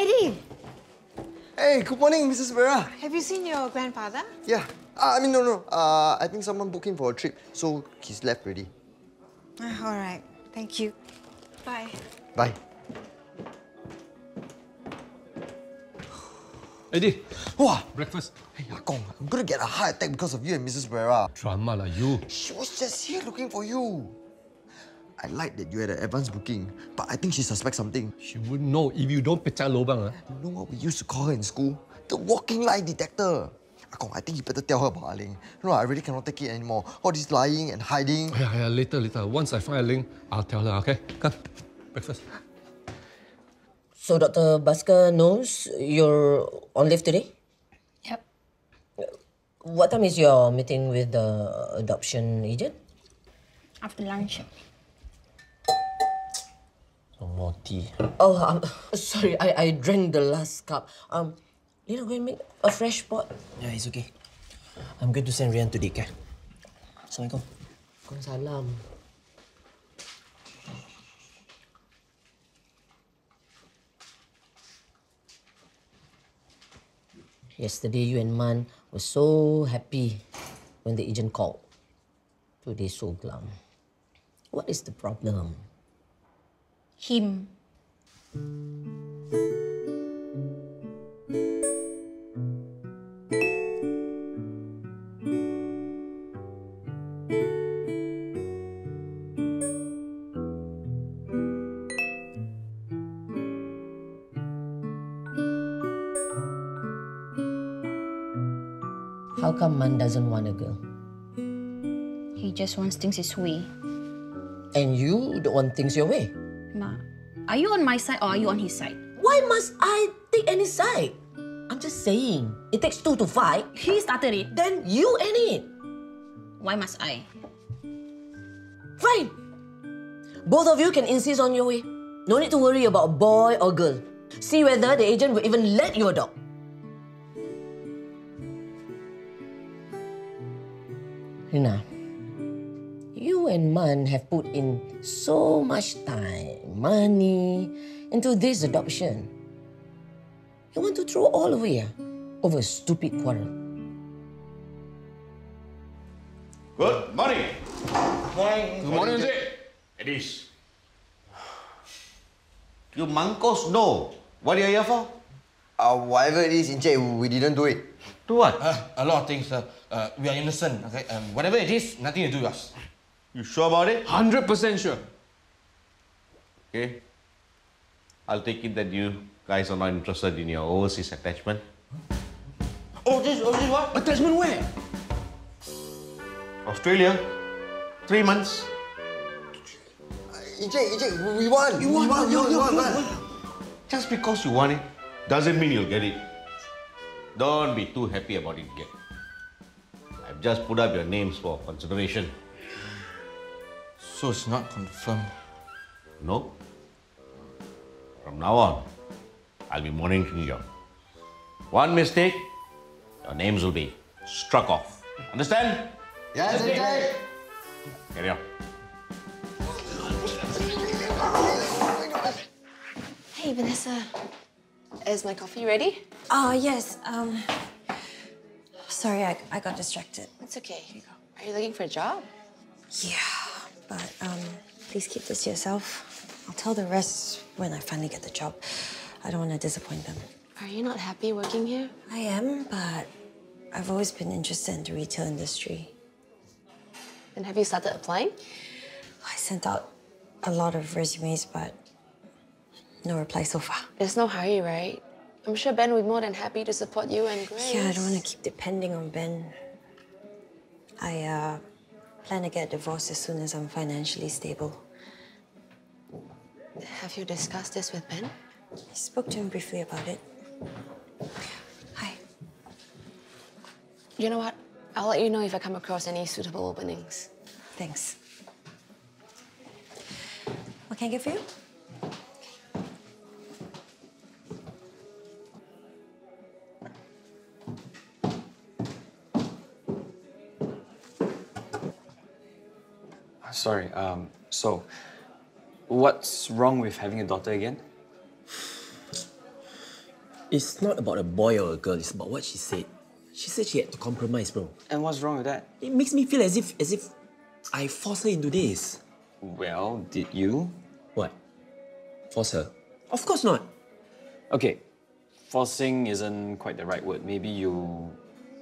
Eddie! Hey, good morning, Mrs. Pereira. Have you seen your grandfather? Yeah. No. I think someone booked him for a trip, so he's left already. All right. Thank you. Bye. Bye. Eddie, Wow! breakfast. Hey, Akong, I'm gonna get a heart attack because of you and Mrs. Pereira. Drama lah, you. She was just here looking for you. I like that you had an advance booking, but I think she suspects something. She wouldn't know if you don't pecah lobang. You know what we used to call her in school? The walking lie detector. Akong, I think you better tell her about Ah Ling. No, I really cannot take it anymore. All this lying and hiding. Yeah, later. Once I find a link, I'll tell her, okay? Come, breakfast. So Dr. Baska knows you're on leave today? Yep. What time is your meeting with the adoption agent? After lunch. So naughty. Oh, sorry, I drank the last cup. Lina, go and make a fresh pot. Yeah, it's okay. I'm going to send Rian to daycare. Assalamualaikum. Waalaikumsalam. Yesterday, you and Man were so happy when the agent called. Today, so glum. What is the problem? Him. How come Man doesn't want a girl? He just wants things his way. And you don't want things your way? Ma, are you on my side or are you on his side? Why must I take any side? I'm just saying, it takes two to fight. He started it. Then you end it. Why must I? Fine. Both of you can insist on your way. No need to worry about boy or girl. See whether the agent will even let you adopt. Rina, you and Man have put in so much time, money into this adoption. You want to throw all away over a stupid quarrel. Good morning. Morning. Good morning, Encik. It is. You mancos know what you're here for? Whatever it is, Encik, we didn't do it. Do what? A lot of things, sir. We are innocent, okay? Whatever it is, nothing to do with us. You sure about it? 100% sure. Okay. I'll take it that you guys are not interested in your overseas attachment. Oh, this what? Attachment where? Australia. 3 months. Encik, we want. You want. Just because you want it doesn't mean you'll get it. Don't be too happy about it yet. I've just put up your names for consideration. So it's not confirmed. No. From now on, I'll be monitoring you. One mistake, your names will be struck off. Understand? Yes, Encik. Carry on. Hey, Vanessa. Is my coffee ready? Oh, yes. Sorry, I got distracted. It's okay. Are you looking for a job? Yeah, but please keep this to yourself. I'll tell the rest when I finally get the job. I don't want to disappoint them. Are you not happy working here? I am, but I've always been interested in the retail industry. Then have you started applying? I sent out a lot of resumes, but no reply so far. There's no hurry, right? I'm sure Ben would be more than happy to support you and Grace. Yeah, I don't want to keep depending on Ben. I plan to get divorced as soon as I'm financially stable. Have you discussed this with Ben? I spoke to him briefly about it. Hi. You know what? I'll let you know if I come across any suitable openings. Thanks. What can I get for you? Sorry, so what's wrong with having a daughter again? It's not about a boy or a girl, it's about what she said. She said she had to compromise, bro. And what's wrong with that? It makes me feel as if I forced her into this. Well, did you? What? Force her? Of course not. Okay, forcing isn't quite the right word. Maybe you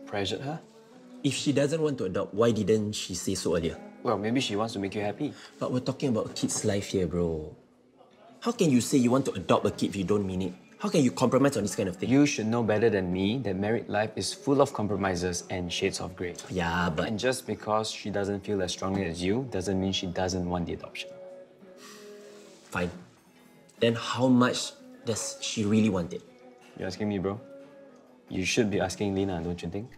pressured her? If she doesn't want to adopt, why didn't she say so earlier? Well, maybe she wants to make you happy. But we're talking about a kid's life here, bro. How can you say you want to adopt a kid if you don't mean it? How can you compromise on this kind of thing? You should know better than me that married life is full of compromises and shades of grey. Yeah, but... And just because she doesn't feel as strongly as you doesn't mean she doesn't want the adoption. Fine. Then how much does she really want it? You're asking me, bro? You should be asking Lena, don't you think?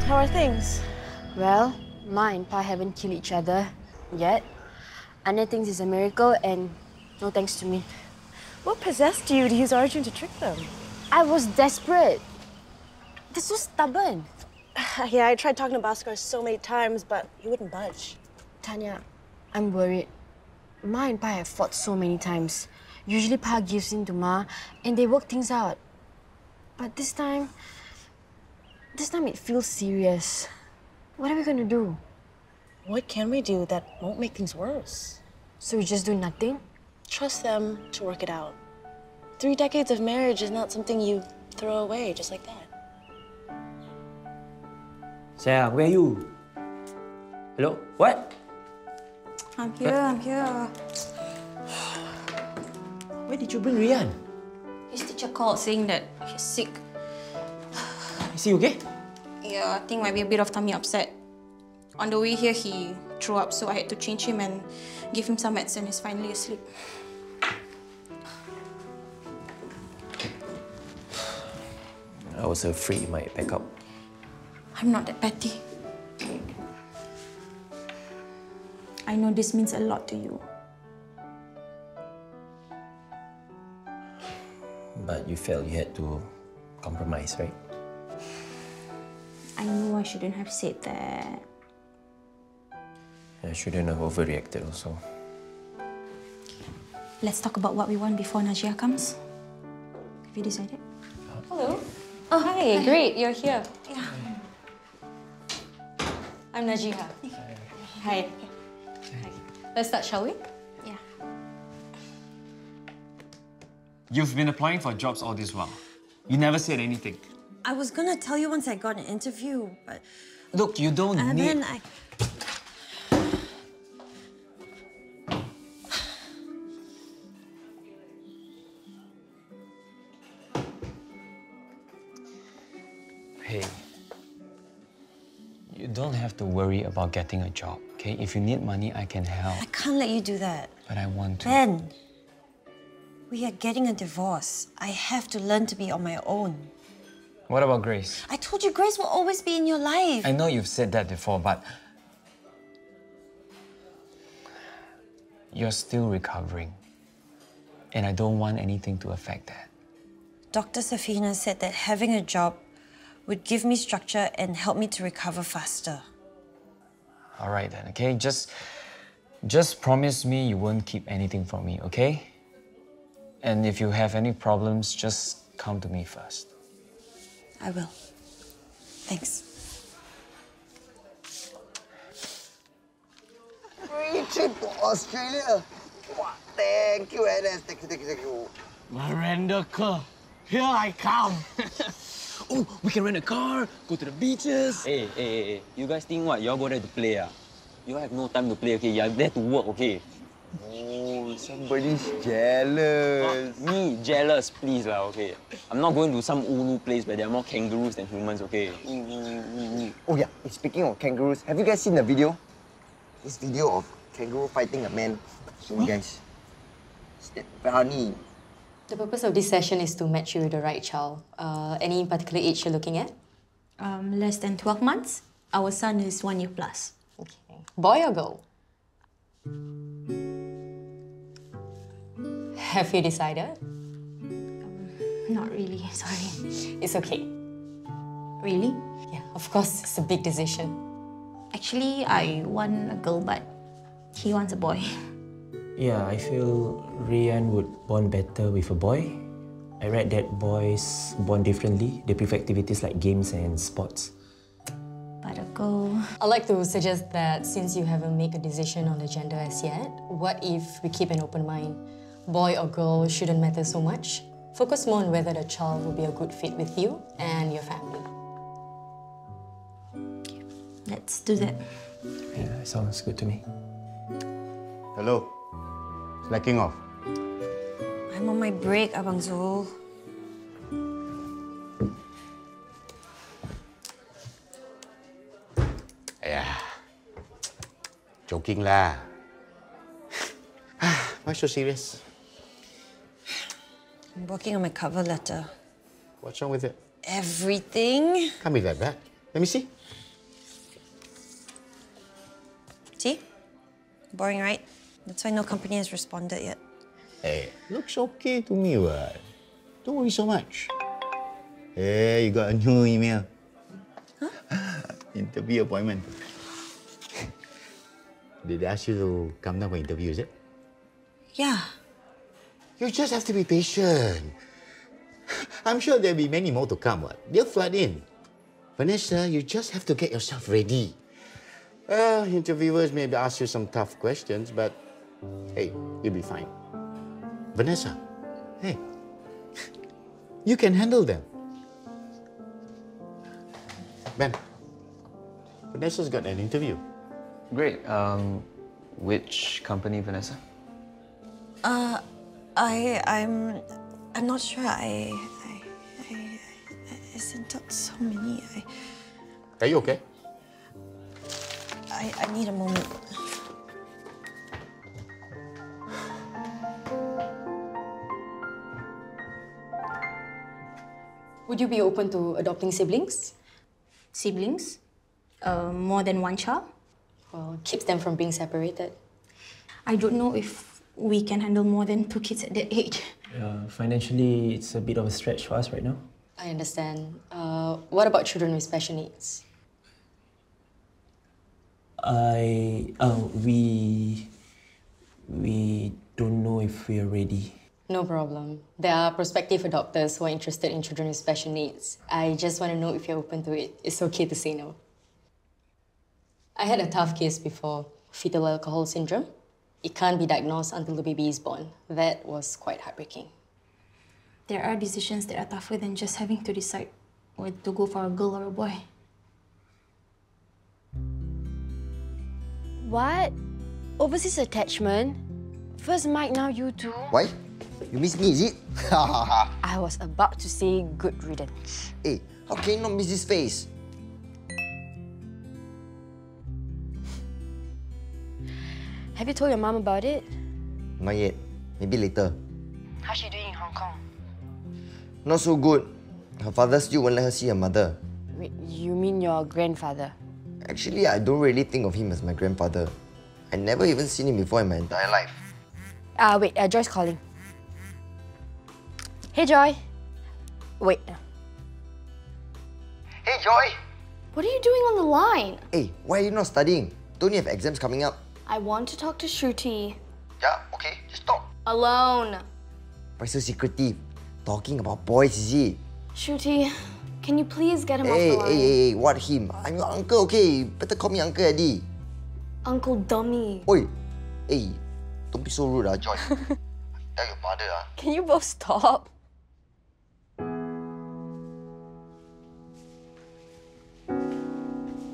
How are things? Well, Ma and Pa haven't killed each other yet. Anna thinks it's a miracle and no thanks to me. What possessed you to use Arjun to trick them? I was desperate. They're so stubborn. Yeah, I tried talking to Bhaskar so many times, but he wouldn't budge. Tanya, I'm worried. Ma and Pa have fought so many times. Usually Pa gives in to Ma and they work things out. But this time it feels serious. What are we gonna do? What can we do that won't make things worse? So we just do nothing? Trust them to work it out. 3 decades of marriage is not something you throw away just like that. Sarah, where are you? Hello? What? I'm here. Where did you bring Rian? His teacher called saying that he's sick. Is he okay? Yeah, I think might be a bit of tummy upset. On the way here, he threw up, so I had to change him and give him some medicine. He's finally asleep. I was afraid he might pack up. I'm not that petty. I know this means a lot to you. But you felt you had to compromise, right? I know I shouldn't have said that. I shouldn't have overreacted also. Let's talk about what we want before Najia comes. Have you decided? Hello. Oh, hi. Great, you're here. Yeah. I'm Najiha. Hi. Let's start, shall we? Yeah. You've been applying for jobs all this while. You never said anything. I was gonna tell you once I got an interview, but... Look, you don't And need... then I... Hey, you don't have to worry about getting a job, okay? If you need money, I can help. I can't let you do that. But I want to. Ben, we are getting a divorce. I have to learn to be on my own. What about Grace? I told you Grace will always be in your life. I know you've said that before, but you're still recovering. And I don't want anything to affect that. Dr. Safina said that having a job would give me structure and help me to recover faster. All right then, okay? Just promise me you won't keep anything from me, okay? And if you have any problems, just come to me first. I will. Thanks. Free trip to Australia. Wow, thank you, Vanessa. Thank you. Miranda Kerr, here I come. Oh, we can rent a car, go to the beaches. Hey. You guys think what? Y'all go there to play, ah? You have no time to play, okay? You're there to work, okay? Oh, somebody's jealous. Me? Jealous, please, lah, okay? I'm not going to some ulu place where there are more kangaroos than humans, okay? Oh yeah, speaking of kangaroos, have you guys seen the video? This video of kangaroo fighting a man. So guys, it's that funny. The purpose of this session is to match you with the right child. Any particular age you're looking at? Less than 12 months. Our son is 1 year plus. Okay. Boy or girl? Have you decided? Not really, sorry. It's okay. Really? Yeah, of course, it's a big decision. Actually, I want a girl, but he wants a boy. Yeah, I feel Rian would bond better with a boy. I read that boys bond differently. They prefer activities like games and sports. But a girl... I'd like to suggest that since you haven't made a decision on the gender as yet, what if we keep an open mind? Boy or girl shouldn't matter so much. Focus more on whether the child will be a good fit with you and your family. Let's do that. Yeah, sounds good to me. Hello. Slacking off. I'm on my break, Abang Zul. Yeah. Joking lah. Why so serious? I'm working on my cover letter. What's wrong with it? Everything. Can't be that bad. Let me see. See? Boring, right? That's why no company has responded yet. Hey, looks okay to me, what? Don't worry so much. Hey, you got a new email. Huh? Interview appointment. Did they ask you to come down for interview, is it? Yeah. You just have to be patient. I'm sure there'll be many more to come, what? They'll flood in. Vanessa, you just have to get yourself ready. Interviewers maybe ask you some tough questions, but hey, you'll be fine. Vanessa, hey, you can handle them. Ben, Vanessa's got an interview. Great. Which company, Vanessa? I'm not sure. I sent out so many. Are you okay? I need a moment. Would you be open to adopting siblings? Siblings? More than one child? Well, keeps them from being separated. I don't know if we can handle more than 2 kids at that age. Financially, it's a bit of a stretch for us right now. I understand. What about children with special needs? We don't know if we are ready. No problem. There are prospective adopters who are interested in children with special needs. I just want to know if you're open to it. It's okay to say no. I had a tough case before, fetal alcohol syndrome. It can't be diagnosed until the baby is born. That was quite heartbreaking. There are decisions that are tougher than just having to decide whether to go for a girl or a boy. What? Overseas attachment? First Mike, now you too? Why? You miss me, is it? I was about to say good riddance. Hey, how can you not miss this face? Have you told your mom about it? Not yet. Maybe later. How's she doing in Hong Kong? Not so good. Her father still won't let her see her mother. Wait, you mean your grandfather? Actually, I don't really think of him as my grandfather. I never even seen him before in my entire life. Wait, Joy's calling. Hey, Joy. Wait. Hey, Joy! What are you doing on the line? Hey, why are you not studying? Don't you have exams coming up? I want to talk to Shruti. Yeah, okay, just talk. Alone. Why so secretive? Talking about boys, is it? Shruti, can you please get him off Hey, the line? hey, what him? I'm your uncle, okay? Better call me Uncle Eddie. Uncle Dummy. Oi, hey, don't be so rude, Joy. Tell your mother, Can you both stop?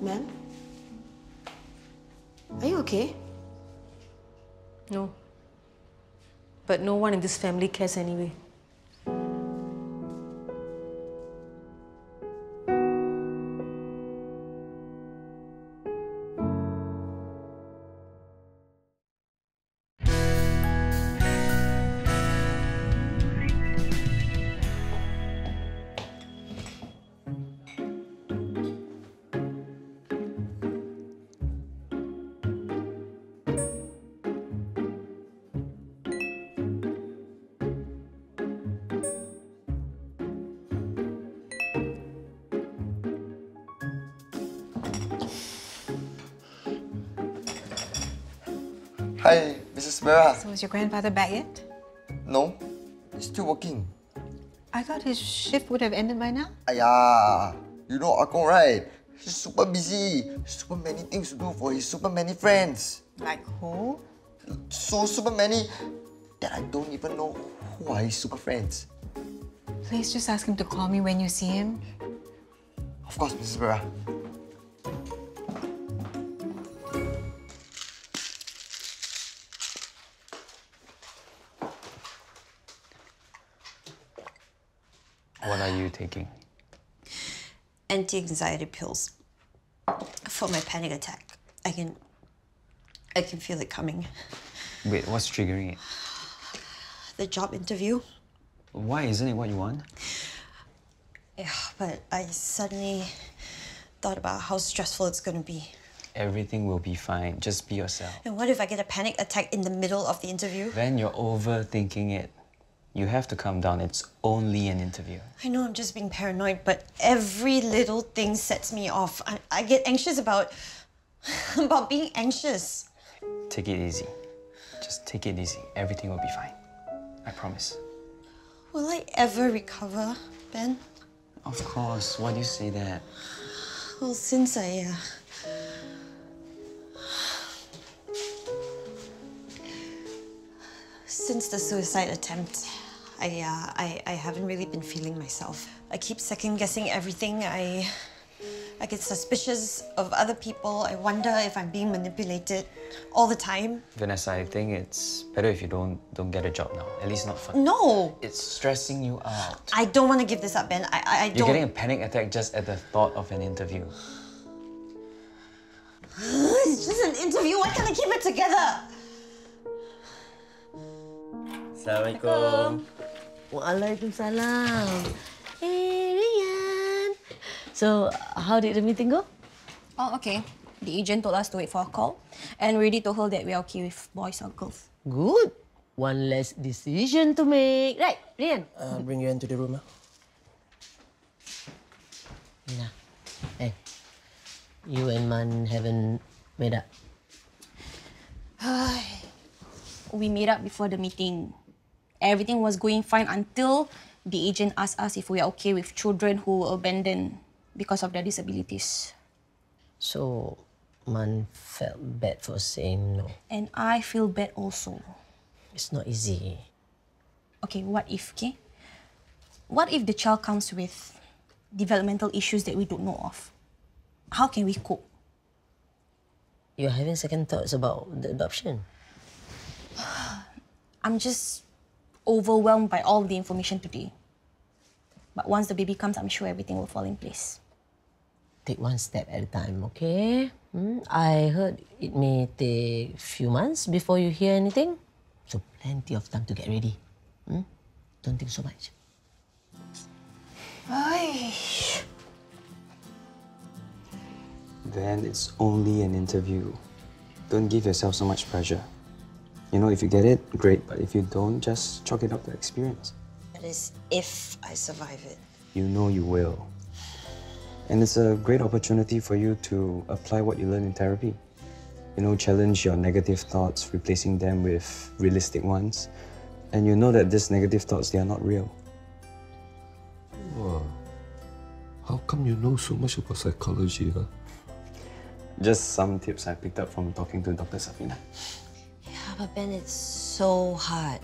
Ma'am? Are you okay? No. But no one in this family cares anyway. Hi, Mrs. Pereira. So is your grandfather back yet? No, he's still working. I thought his shift would have ended by now. Ayah, you know Akong, right? He's super busy. Super many things to do for his super many friends. Like who? So super many that I don't even know who are his super friends. Please just ask him to call me when you see him. Of course, Mrs. Pereira. What are you taking? Anti-anxiety pills for my panic attack. I can feel it coming. Wait, what's triggering it? The job interview. Why isn't it what you want? Yeah, but I suddenly thought about how stressful it's gonna be. Everything will be fine. Just be yourself. And what if I get a panic attack in the middle of the interview? Then you're overthinking it. You have to calm down. It's only an interview. I know I'm just being paranoid, but every little thing sets me off. I get anxious about being anxious. Take it easy. Just take it easy. Everything will be fine. I promise. Will I ever recover, Ben? Of course. Why do you say that? Well, since since the suicide attempt, I haven't really been feeling myself. I keep second-guessing everything. I get suspicious of other people. I wonder if I'm being manipulated all the time. Vanessa, I think it's better if you don't get a job now. At least not for... No! It's stressing you out. I don't want to give this up, Ben. I don't... You're getting a panic attack just at the thought of an interview. It's just an interview. Why can't I keep it together? Assalamualaikum. Waalaikumsalam. Hey, Rian. So, how did the meeting go? Oh, okay. The agent told us to wait for a call, and we already told her that we're okay with boys or girls. Good. One less decision to make. Right, Rian? Bring you into the room. Nah. Hey, you and Man haven't made up. We made up before the meeting. Everything was going fine until the agent asked us if we are okay with children who were abandoned because of their disabilities. So, Man felt bad for saying no. And I feel bad also. It's not easy. Okay, what if, okay? What if the child comes with developmental issues that we don't know of? How can we cope? You're having second thoughts about the adoption. I'm just overwhelmed by all the information today. But once the baby comes, I'm sure everything will fall in place. Take one step at a time, okay? I heard it may take a few months before you hear anything. So plenty of time to get ready. Don't think so much. Then it's only an interview. Don't give yourself so much pressure. You know, if you get it, great. But if you don't, just chalk it up to experience. That is if I survive it. You know you will. And it's a great opportunity for you to apply what you learn in therapy. You know, challenge your negative thoughts, replacing them with realistic ones. And you know that these negative thoughts, they are not real. Wow. How come you know so much about psychology, huh? Just some tips I picked up from talking to Dr. Safina. Yeah, but Ben, it's so hard.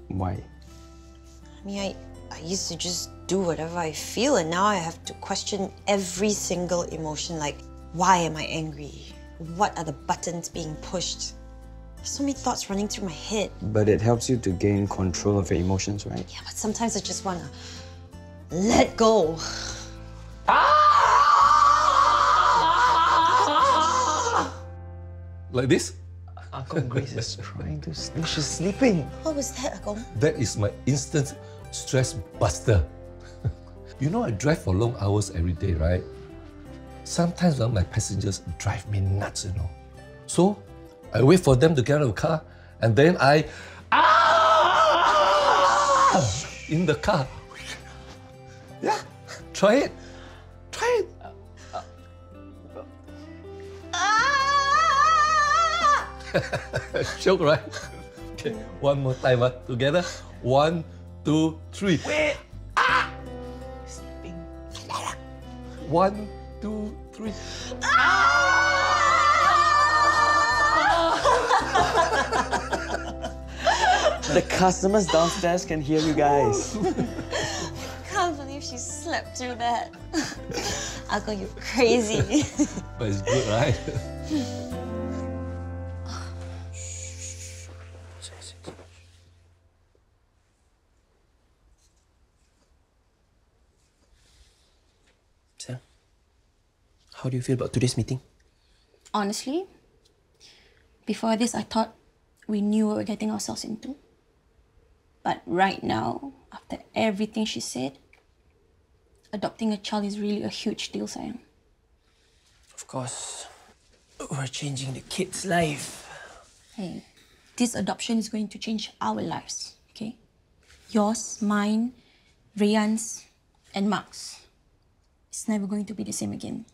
Why? I mean, I used to just do whatever I feel, and now I have to question every single emotion, like, why am I angry? What are the buttons being pushed? There's so many thoughts running through my head. But it helps you to gain control of your emotions, right? Yeah, but sometimes I just want to let go. Like this? Uncle Grace is trying to sleep. She's sleeping. What was that, Agong? That is my instant stress buster. You know, I drive for long hours every day, right? Sometimes my passengers drive me nuts, you know. So, I wait for them to get out of the car, and then I... in the car. Yeah, try it. Try it. Joke, right? Okay, one more time, together. 1, 2, 3. Wait! Ah! 1, 2, 3. The customers downstairs can hear you guys. Can't believe she slept through that. Uncle, you're crazy. But it's good, right? Sam, how do you feel about today's meeting? Honestly, before this, I thought we knew what we were getting ourselves into. But right now, after everything she said, adopting a child is really a huge deal, sayang. Of course, we're changing the kid's life. Hey, this adoption is going to change our lives, okay? Yours, mine, Rian's, and Mark's. It's never going to be the same again.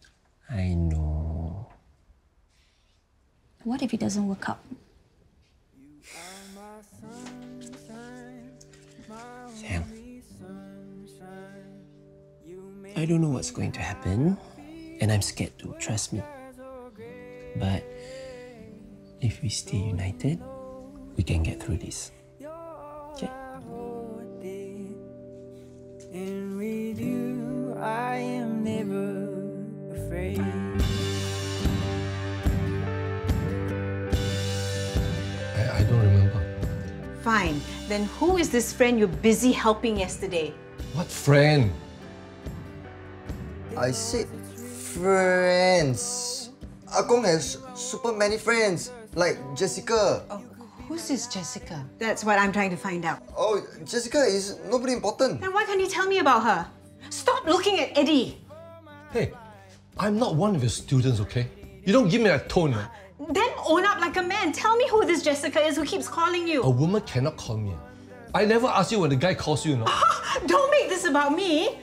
I know. What if it doesn't work out? Sam, I don't know what's going to happen, and I'm scared too, trust me. But if we stay united, we can get through this. Okay? And with you, I am never afraid. I don't remember. Fine. Then who is this friend you're busy helping yesterday? What friend? I said friends. Akong has super many friends, like Jessica. Oh, who's this Jessica? That's what I'm trying to find out. Oh, Jessica is nobody important. Then why can't you tell me about her? Stop looking at Eddie. Hey, I'm not one of your students, okay? You don't give me that tone. Then own up like a man. Tell me who this Jessica is who keeps calling you. A woman cannot call me. I never ask you when the guy calls you, Don't make this about me.